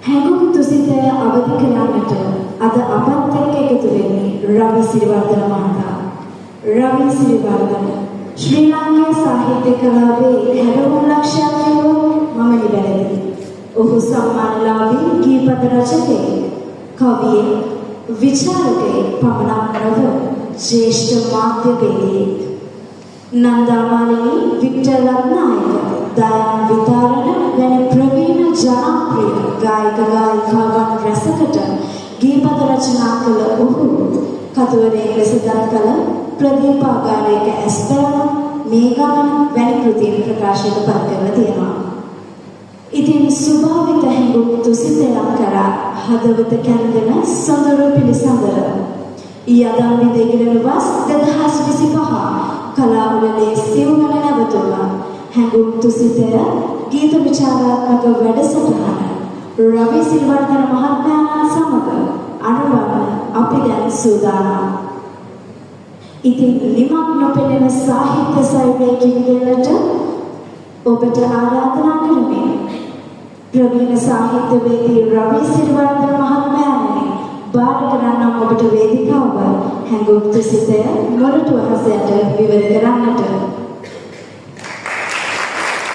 හැඟුම් තුසිතය අවදි කරන්නට අද අපත් එක්ක එකතු වෙන්නේ රවි සිරිවර්ධන මහතා. රවි සිරිවර්ධන ශ්‍රී ලාංකේය සාහිත්‍ය කලාවේ 60 ලක්ෂයක් මම නිවැරදි. ඔහු සම්මානලාභී ගීපද රචකයෙක්, කවියෙක්, විචාරකයෙක් පමණක් නොව ජ්‍යෙෂ්ඨ මාධ්‍යවේදියෙක්. නන්දාමාලිනී, වික්ටර් රත්නායක, දයාන් විතාරණ වැනි ප්‍රවීණ ජනප්‍රිය ගායක ගායිකාවන් රැසකට ගීපද රචනා කළ ඔහු කතුවරේ ලෙස දරකල ප්‍රදීපාගාරයක ඇස්බෑව, මේඝාන වැනි කෘතීන් ප්‍රකාශයට පත් කරලා තියෙනවා. ඉතින් ස්වභාවිත හැඟුම් තුසිතයන් කරා හදවත කැඳෙන සොඳුරු පිළිසඳර යදම් විදගෙන වස් 2025 කලාවලේ සිවුවන නැවතුම හැඟුම් තුසිතය ගීත විචාරාත්මක වැඩසටහන රවි සිරිවර්ධන මහත්මයාණන් සමග අනුබලන අපි දැන් සූදානම්. ඉතින් නිමක් නොපෙනෙන සාහිත්‍ය සයුරේ කිවිදෙන්නට ඔබට ආරාධනා කරමි. ප්‍රවීණ සාහිත්‍යවේදී රවි සිරිවර්ධන මහත්මයාණනි, බාර කරන්නම් ඔබට වේදිකාව හැඟුම් තුසිතය මොරටු අහසට විවර කරන්නට.